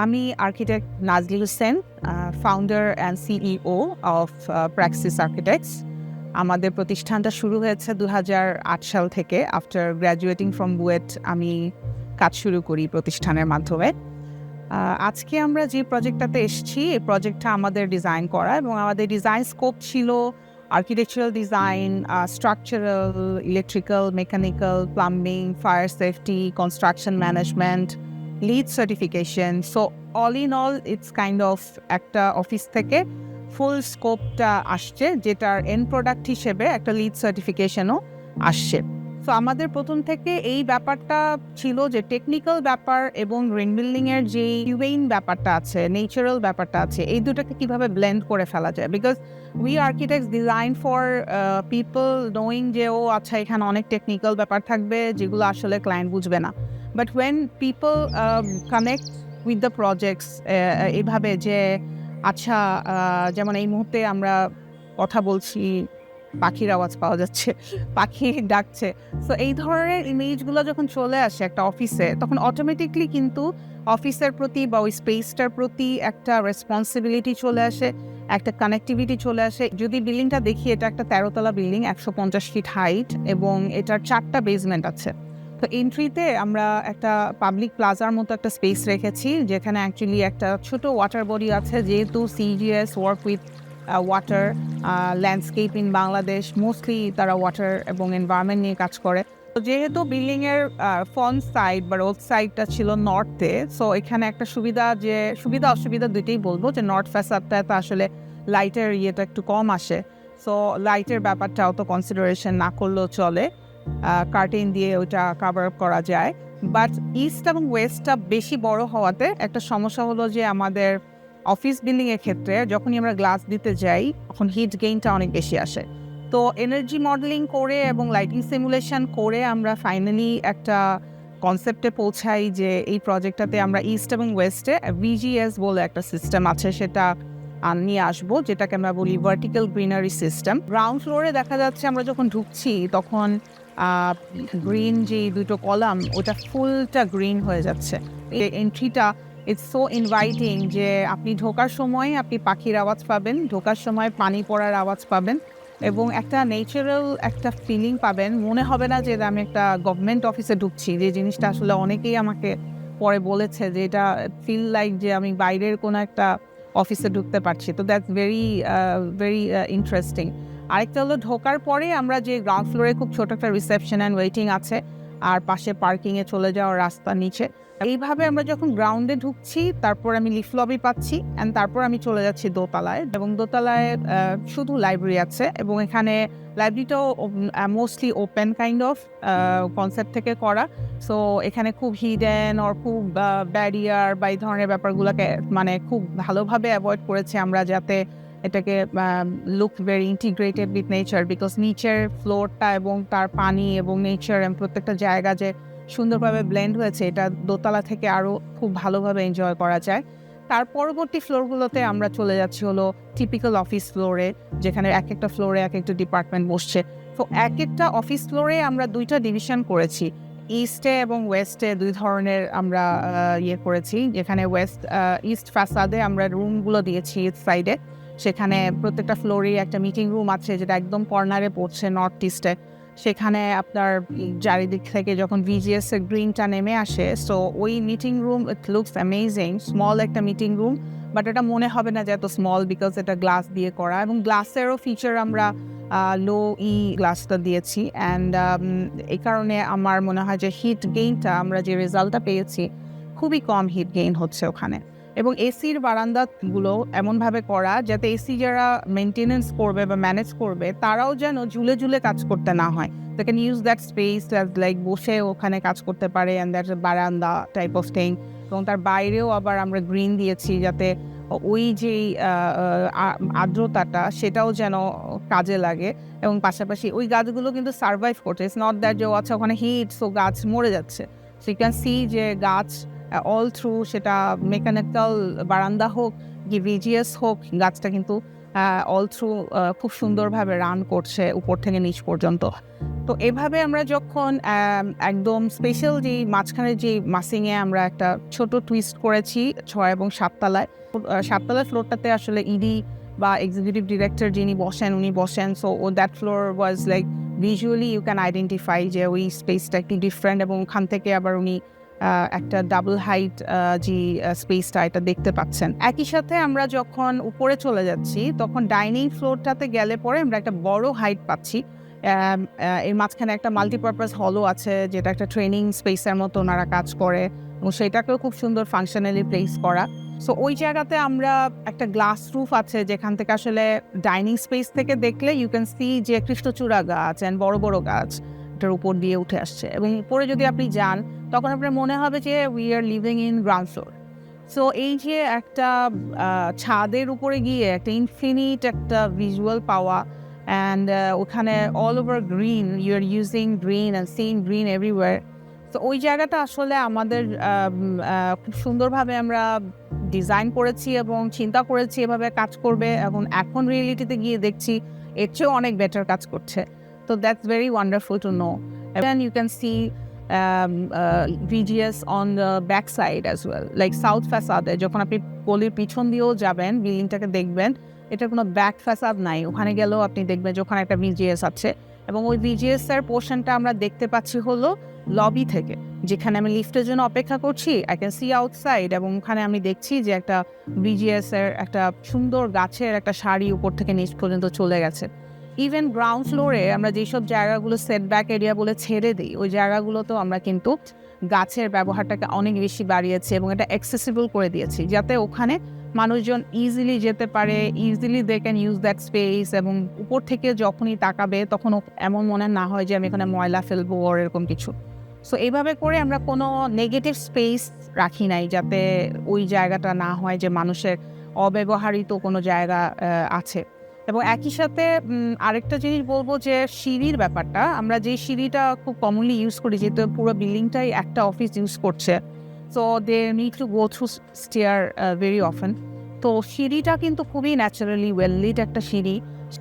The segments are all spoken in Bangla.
আমি architect Nazlil Hossain, founder and CEO of Praxis architects. আমাদের প্রতিষ্ঠানটা শুরু হয়েছে 2008 সাল থেকে। আফটার গ্র্যাজুয়েটিং ফ্রম বুয়েট আমি কাজ শুরু করি প্রতিষ্ঠানের মাধ্যমে। আজকে আমরা যে প্রজেক্টটাতে এসেছি, এই প্রজেক্টটা আমাদের ডিজাইন করা, এবং আমাদের ডিজাইন স্কোপ ছিল architectural design, structural, electrical, mechanical, plumbing, fire safety, construction management, lead certification. So all in all it's kind of একটা অফিস থেকে ফুল স্কোপটা আসছে, যেটার এন্ড প্রোডাক্ট হিসেবে একটা লিড সার্টিফিকেশনও আসছে। সো আমাদের প্রথম থেকে এই ব্যাপারটা ছিল যে টেকনিক্যাল ব্যাপার এবং গ্রিন বিল্ডিংয়ের যে হিউম্যান ব্যাপারটা আছে, ন্যাচারাল ব্যাপারটা আছে, এই দুটাকে কিভাবে ব্লেন্ড করে ফেলা যায়। Because we architects design for people knowing যে ও আচ্ছা এখানে অনেক টেকনিক্যাল ব্যাপার থাকবে যেগুলো আসলে ক্লায়েন্ট বুঝবে না। But when people connect with the projects এইভাবে যে আচ্ছা, যেমন এই মুহূর্তে আমরা কথা বলছি, পাখির আওয়াজ পাওয়া যাচ্ছে, পাখি ডাকছে। সো এই ধরনের ইমেজগুলো যখন চলে আসে একটা অফিসে, তখন অটোমেটিকলি কিন্তু অফিসের প্রতি বা ওই স্পেসটার প্রতি একটা রেসপন্সিবিলিটি চলে আসে, একটা কানেক্টিভিটি চলে আসে। যদি বিল্ডিংটা দেখি, এটা একটা 13 তলা বিল্ডিং, 150 ফিট হাইট, এবং এটার 4টা বেসমেন্ট আছে। তো এন্ট্রিতে আমরা একটা পাবলিক প্লাজার মতো একটা স্পেস রেখেছি, যেখানে অ্যাকচুয়ালি একটা ছোট ওয়াটার বডি আছে। যেহেতু CGS work with water landscape in Bangladesh, mostly তারা ওয়াটার এবং এনভায়রনমেন্ট নিয়ে কাজ করে। তো যেহেতু বিল্ডিংয়ের ফ্রন্ট সাইড বা রোড সাইডটা ছিল নর্থে, সো এখানে একটা সুবিধা অসুবিধা দুইটাই বলবো, যে নর্থ ফ্যাসাডটাতে আসলে লাইটের ইয়েটা একটু কম আসে। সো লাইটের ব্যাপারটা অত কনসিডারেশন না করলেও চলে, কার্টেন দিয়ে ওইটা কাভার আপ করা যায়। বাট ইস্ট এবং ওয়েস্টটা বেশি বড় হওয়াতে একটা সমস্যা হলো যে আমাদের অফিস বিল্ডিংয়ের ক্ষেত্রে যখনই আমরা গ্লাস দিতে যাই, তখন হিট গেইনটা অনেক বেশি আসে। তো এনার্জি মডেলিং করে এবং লাইটিং সিমুলেশন করে আমরা ফাইনালি একটা কনসেপ্টে পৌঁছাই যে এই প্রজেক্টটাতে আমরা ইস্ট এবং ওয়েস্টে ভিজিএস বলে একটা সিস্টেম আছে, সেটা নিয়ে আসবো, যেটাকে আমরা বলি ভার্টিক্যাল গ্রিনারি সিস্টেম। গ্রাউন্ড ফ্লোরে দেখা যাচ্ছে আমরা যখন ঢুকছি তখন গ্রিন যে দুটো কলাম, ওটা ফুলটা গ্রিন হয়ে যাচ্ছে। এই এন্ট্রিটা ইটস সো ইনভাইটিং যে আপনি ঢোকার সময় আপনি পাখির আওয়াজ পাবেন, ঢোকার সময় পানি পড়ার আওয়াজ পাবেন, এবং একটা ন্যাচারাল একটা ফিলিং পাবেন। মনে হবে না যে আমি একটা গভর্নমেন্ট অফিসে ঢুকছি, যে জিনিসটা আসলে অনেকেই আমাকে পরে বলেছে যে এটা ফিল লাইক যে আমি বাইরের কোনো একটা অফিসে ঢুকতে পারছি। তো দ্যাটস ভেরি ইন্টারেস্টিং। আরেকটা হলো ঢোকার পরে আমরা যে গ্রাউন্ড ফ্লোরে খুব ছোট একটা রিসেপশন অ্যান্ড ওয়েটিং আছে, আর পাশে পার্কিংয়ে চলে যাওয়ার রাস্তা নিচে। এইভাবে আমরা যখন গ্রাউন্ডে ঢুকছি, তারপর আমি লিফট লবি পাচ্ছি, অ্যান্ড তারপর আমি চলে যাচ্ছি দোতলায়, এবং দোতলায় শুধু লাইব্রেরি আছে, এবং এখানে লাইব্রেরিটাও mostly open kind of concept থেকে করা। সো এখানে খুব হিডেন আর খুব ব্যারিয়ার বা এই ধরনের ব্যাপারগুলোকে মানে খুব ভালোভাবে অ্যাভয়েড করেছি আমরা, যাতে এটাকে look very integrated with nature. Because নিচের ফ্লোরটা এবং তার পানি এবং নেচার এবং প্রত্যেকটা জায়গা যে সুন্দরভাবে ব্লেন্ড হয়েছে, এটা দোতলা থেকে আরও খুব ভালোভাবে এনজয় করা যায়। তার পরবর্তী ফ্লোরগুলোতে আমরা চলে যাচ্ছি হলো টিপিক্যাল অফিস ফ্লোরে, যেখানে এক একটা ফ্লোরে এক একটা ডিপার্টমেন্ট বসছে। তো এক একটা অফিস ফ্লোরে আমরা দুইটা ডিভিশন করেছি, ইস্টে এবং ওয়েস্টে দুই ধরনের আমরা করেছি। যেখানে ইস্ট ফ্যাসাদে আমরা রুমগুলো দিয়েছি ইস্ট সাইডে, সেখানে প্রত্যেকটা ফ্লোরেই একটা মিটিং রুম আছে, যেটা একদম কর্নারে পড়ছে নর্থ ইস্টে। সেখানে আপনার চারিদিক থেকে যখন ভিজিএস এর গ্রিনটা নেমে আসে, সো ওই meeting room it looks amazing. Small একটা মিটিং রুম, বাট এটা মনে হবে না যে এত স্মল, বিকজ এটা গ্লাস দিয়ে করা, এবং গ্লাসেরও ফিচার আমরা লো গ্লাসটা দিয়েছি। অ্যান্ড এই কারণে আমার মনে হয় যে হিট গেইনটা আমরা যে রেজাল্টটা পেয়েছি, খুবই কম হিট গেইন হচ্ছে ওখানে। এবং এসির বারান্দাগুলো এমনভাবে করা যাতে এসি যারা মেনটেনেন্স করবে বা ম্যানেজ করবে তারাও যেন ঝুলে ঝুলে কাজ করতে না হয়, they can use that space like বসে ওখানে কাজ করতে পারে, অ্যান্ড দ্যাটস বারান্দা টাইপ অফ থিং। এবং তার বাইরেও আবার আমরা গ্রিন দিয়েছি যাতে ওই যেই আর্দ্রতাটা সেটাও যেন কাজে লাগে। এবং পাশাপাশি ওই গাছগুলো কিন্তু সার্ভাইভ করছে, ইটস নট দ্যাট যে আচ্ছা ওখানে হিট সো গাছ মরে যাচ্ছে। সো ইউ ক্যান সি যে গাছ অল থ্রু, সেটা মেকানিক্যাল বারান্দা হোক কি ভিজিএস হোক, গাছটা কিন্তু অল থ্রু খুব সুন্দরভাবে রান করছে উপর থেকে নিচ পর্যন্ত। তো এভাবে আমরা যখন একদম স্পেশাল যেই মাঝখানে যে মাসিংয়ে আমরা একটা ছোট টুইস্ট করেছি 6 এবং 7 তলায়, 7 তলার ফ্লোরটাতে আসলে ইডি বা এক্সিকিউটিভ ডিরেক্টর যিনি বসেন উনি বসেন। So that floor was like visually you can identify যে ওই স্পেসটা একটু ডিফারেন্ট, এবং ওখান থেকে আবার উনি একটা ডাবল হাইট যে স্পেসটা এটা দেখতে পাচ্ছেন। একই সাথে আমরা যখন উপরে চলে যাচ্ছি তখন ডাইনিং ফ্লোরটাতে গেলে পরে আমরা একটা বড় হাইট পাচ্ছি। এর মাঝখানে একটা মাল্টিপারপাস হলও আছে যেটা একটা ট্রেনিং স্পেসের মতো ওনারা কাজ করে, এবং সেটাকেও খুব সুন্দর ফাংশনালি প্লেস করা। সো ওই জায়গাতে আমরা একটা গ্লাস রুফ আছে যেখান থেকে আসলে ডাইনিং স্পেস থেকে দেখলে ইউ ক্যান সি যে কৃষ্ণচূড়া গাছ অ্যান্ড বড় বড় গাছ এটার উপর দিয়ে উঠে আসছে, এবং উপরে যদি আপনি যান তখন আপনার মনে হবে যে we are living in ground floor. So এই যে একটা ছাদের উপরে গিয়ে একটা ইনফিনিট একটা ভিজুয়াল পাওয়া, অ্যান্ড ওখানে all over green, you are using green and seeing green everywhere. তো ওই জায়গাটা আসলে আমাদের খুব সুন্দরভাবে আমরা ডিজাইন করেছি এবং চিন্তা করেছি এভাবে কাজ করবে, এবং এখন রিয়েলিটিতে গিয়ে দেখছি এর চেয়েও অনেক বেটার কাজ করছে। তো that's very wonderful to know. And you can see VGS on the back side as well, like south facade যখন আপনি গলির পিছন দিয়েও যাবেন বিল্ডিংটাকে দেখবেন এটা কোনো ব্যাক ফ্যাসাদ নাই, ওখানে গেলেও আপনি দেখবেন যে ওখানে একটা VGS আছে, এবং ওই VGS এর পোর্শনটা আমরা দেখতে পাচ্ছি হলো লবি থেকে, যেখানে আমি লিফটের জন্য অপেক্ষা করছি আই ক্যান সি আউটসাইড, এবং ওখানে আমি দেখছি যে একটা VGS এর একটা সুন্দর গাছের একটা সারি উপর থেকে নিচ পর্যন্ত চলে গেছে। ইভেন গ্রাউন্ড ফ্লোরে আমরা যেসব জায়গাগুলো সেটব্যাক এরিয়া বলে ছেড়ে দিই ওই জায়গাগুলোতেও আমরা কিন্তু গাছের ব্যবহারটাকে অনেক বেশি বাড়িয়েছি এবং এটা অ্যাক্সেসিবল করে দিয়েছি যাতে ওখানে মানুষজন ইজিলি যেতে পারে, easily they can use that space, এবং উপর থেকে যখনই তাকাবে তখন এমন মনে না হয় যে আমি এখানে ময়লা ফেলবো আর এরকম কিছু। সো এইভাবে করে আমরা কোনো নেগেটিভ স্পেস রাখি নাই যাতে ওই জায়গাটা না হয় যে মানুষের অব্যবহৃত কোনো জায়গা আছে। এবং একই সাথে আরেকটা জিনিস বলবো যে সিঁড়ির ব্যাপারটা, আমরা যে সিঁড়িটা খুব কমনলি ইউজ করি যেহেতু পুরো বিল্ডিংটাই একটা অফিস ইউজ করছে, so they need to go through stair very often. তো সিঁড়িটা কিন্তু খুবই ন্যাচারালি ওয়েল লিট একটা সিঁড়ি,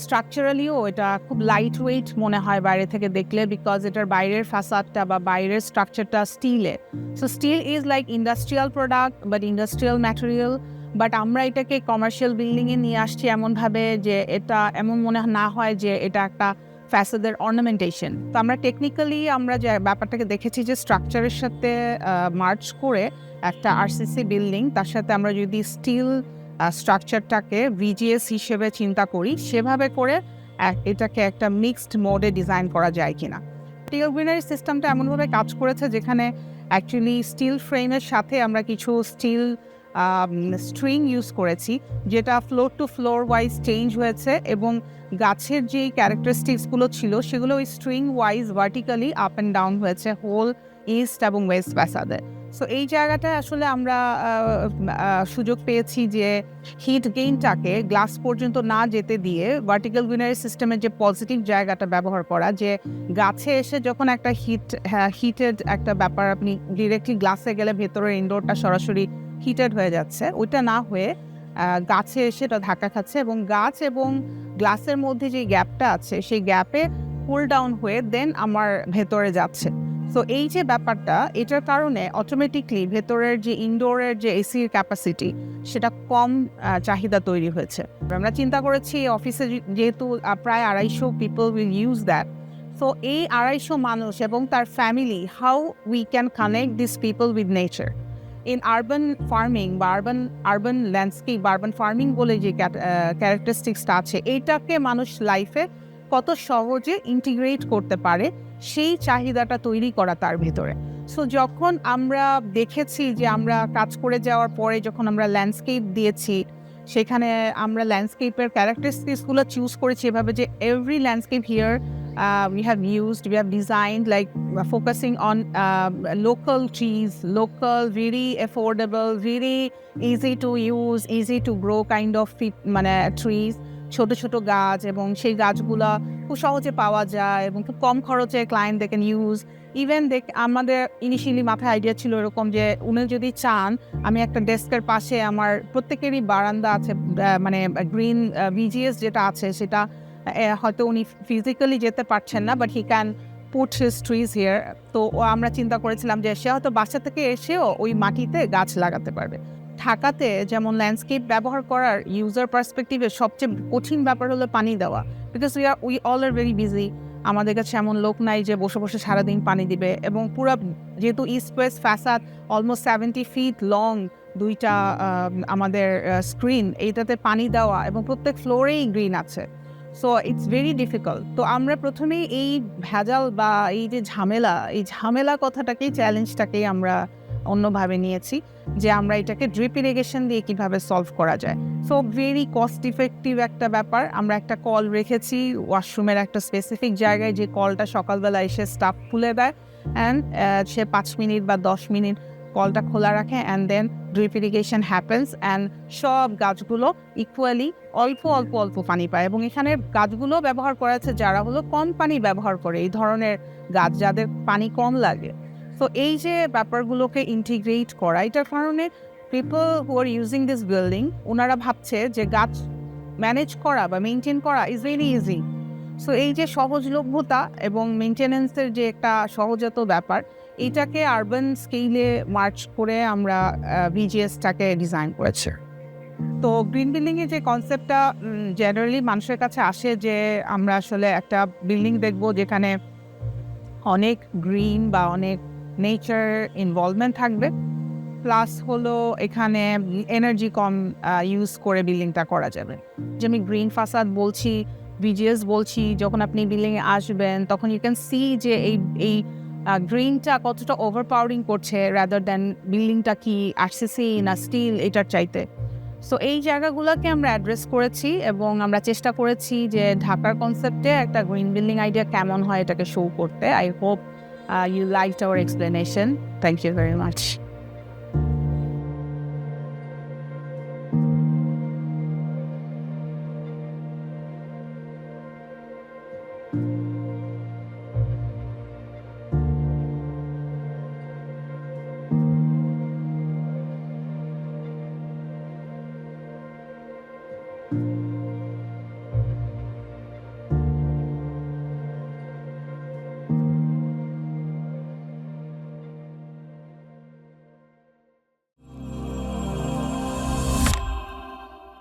স্ট্রাকচারালিও এটা খুব লাইট ওয়েট মনে হয় বাইরে থেকে দেখলে, বিকজ এটার বাইরের ফ্যাসাডটা বা বাইরের স্ট্রাকচারটা স্টিলের। So steel is like industrial product but industrial material, but আমরা এটাকে কমার্শিয়াল বিল্ডিংয়ে নিয়ে আসছি এমনভাবে যে এটা এমন মনে না হয় যে এটা একটা ফ্যাসাদের অর্নামেন্টেশন। তো আমরা টেকনিক্যালি আমরা যে ব্যাপারটাকে দেখেছি যে স্ট্রাকচারের সাথে মার্চ করে একটা আরসিসি বিল্ডিং, তার সাথে আমরা যদি স্টিল স্ট্রাকচারটাকে ভিজিএস হিসেবে চিন্তা করি সেভাবে করে এটাকে একটা মিক্সড মোডে ডিজাইন করা যায় কিনা। টিওবিনারি সিস্টেমটা এমনভাবে কাজ করেছে যেখানে অ্যাকচুয়ালি স্টিল ফ্রেমের সাথে আমরা কিছু স্টিল স্ট্রিং ইউজ করেছি যেটা floor to floor wise change হয়েছে, এবং গাছের যেই ক্যারেক্টারিস্টিক্সগুলো ছিল সেগুলো ওই string wise vertically up and down হয়েছে হোল ইস্ট এবং ওয়েস্ট ফ্যাসাদে। সো এই জায়গাটায় আসলে আমরা সুযোগ পেয়েছি যে হিট গেইনটাকে গ্লাস পর্যন্ত না যেতে দিয়ে ভার্টিক্যাল গ্রিনারি সিস্টেমের যে পজিটিভ জায়গাটা ব্যবহার করা, যে গাছে এসে যখন একটা হিটেড একটা ব্যাপার আপনি ডিরেক্টলি গ্লাসে গেলে ভেতরের ইনডোরটা সরাসরি হিটেড হয়ে যাচ্ছে, ওইটা না হয়ে গাছে এসে এটা ধাক্কা খাচ্ছে এবং গাছ এবং গ্লাসের মধ্যে যে গ্যাপটা আছে সেই গ্যাপে কুল ডাউন হয়ে দেন আমার ভেতরে যাচ্ছে। সো এই যে ব্যাপারটা, এটার কারণে অটোমেটিকলি ভেতরের যে ইনডোরের যে এসির ক্যাপাসিটি সেটা কম চাহিদা তৈরি হয়েছে। আমরা চিন্তা করেছি অফিসে যেহেতু প্রায় 250 people will use that, so এই 250 মানুষ এবং তার family, how we can connect this people with nature in urban farming বা আরবান ল্যান্ডস্কেপ বা আরবান ফার্মিং বলে যে ক্যারেক্টারিস্টিক্সটা আছে, এইটাকে মানুষ লাইফে কত সহজে ইন্টিগ্রেট করতে পারে সেই চাহিদাটা তৈরি করা তার ভেতরে। সো যখন আমরা দেখেছি যে আমরা কাজ করে যাওয়ার পরে যখন আমরা ল্যান্ডস্কেপ দিয়েছি, সেখানে আমরা ল্যান্ডস্কেপের ক্যারেক্টারিস্টিক্সগুলো চুজ করেছি এভাবে যে every landscape here we have designed like focusing on local trees, local, very affordable, very easy to use, easy to grow kind of মানে trees, ছোট ছোট গাছ, এবং সেই গাছগুলা খুব সহজে পাওয়া যায় এবং খুব কম খরচে client they can use. Even আমাদের ইনিশিয়ালি মাথায় আইডিয়া ছিল এরকম যে উনি যদি চান আমি একটা ডেস্কের পাশে আমার প্রত্যেকেরই বারান্দা আছে, মানে গ্রিন ভিজিএস যেটা আছে সেটা হয়তো উনি ফিজিক্যালি যেতে পারছেন না, but he can put his trees here. তো আমরা চিন্তা করেছিলাম যে সে হয়তো বাসা থেকে এসেও ওই মাটিতে গাছ লাগাতে পারবে। ঢাকাতে যেমন ল্যান্ডস্কেপ ব্যবহার করার ইউজার পার্সপেক্টিভে সবচেয়ে কঠিন ব্যাপার হলো পানি দেওয়া, because we all are very busy. আমাদের কাছে এমন লোক নাই যে বসে বসে সারাদিন পানি দিবে, এবং পুরো যেহেতু east west facade almost 70 feet long, দুইটা আমাদের স্ক্রিন, এইটাতে পানি দেওয়া এবং প্রত্যেক ফ্লোরেই গ্রিন আছে। So it's very difficult. তো আমরা প্রথমেই এই ভেজাল বা এই যে ঝামেলা কথাটাকেই, চ্যালেঞ্জটাকেই আমরা অন্যভাবে নিয়েছি যে আমরা এটাকে ড্রিপ ইরিগেশন দিয়ে কিভাবে সলভ করা যায়। সো ভেরি কস্ট ইফেক্টিভ একটা ব্যাপার। আমরা একটা কল রেখেছি ওয়াশরুমের একটা স্পেসিফিক জায়গায়, যে কলটা সকালবেলা এসে স্টাফ খুলে দেয়, অ্যান্ড সে 5 মিনিট বা 10 মিনিট কলটা খোলা রাখে, and then drip irrigation happens, and সব গাছগুলো ইকুয়ালি অল্প অল্প অল্প পানি পায়। এবং এখানে গাছগুলো ব্যবহার করা আছে যারা হলো কম পানি ব্যবহার করে, এই ধরনের গাছ যাদের পানি কম লাগে। তো এই যে ব্যাপারগুলোকে ইন্টিগ্রেট করা, এটার কারণে people who are using this building, ওনারা ভাবছে যে গাছ ম্যানেজ করা বা মেনটেন করা ইজ ভেরি ইজি। সো এই যে সহজলভ্যতা এবং মেনটেন্যান্সের যে একটা সহজাত ব্যাপার, এটাকে আরবান স্কেলে মার্চ করে আমরা ভিজিএসটাকে ডিজাইন করেছি। তো গ্রিন বিল্ডিংয়ের যে কনসেপ্টটা জেনারেলি মানুষের কাছে আসে যে আমরা আসলে একটা বিল্ডিং দেখব যেখানে অনেক গ্রিন বা অনেক নেচার ইনভলভমেন্ট থাকবে, প্লাস হলো এখানে এনার্জি কম ইউজ করে বিল্ডিংটা করা যাবে। যে আমি গ্রিন ফাসাদ বলছি, ভিজিএস বলছি, যখন আপনি বিল্ডিংয়ে আসবেন তখন ইউ ক্যান সি যে এই গ্রিনটা কতটা ওভারপাওয়ারিং করছে, রাদার দ্যান বিল্ডিংটা কি আরসিসি না স্টিল এটার চাইতে। সো এই জায়গাগুলোকে আমরা অ্যাড্রেস করেছি, এবং আমরা চেষ্টা করেছি যে ঢাকার কনসেপ্টে একটা গ্রিন বিল্ডিং আইডিয়া কেমন হয় এটাকে শো করতে। I hope you liked our explanation. Thank you very much.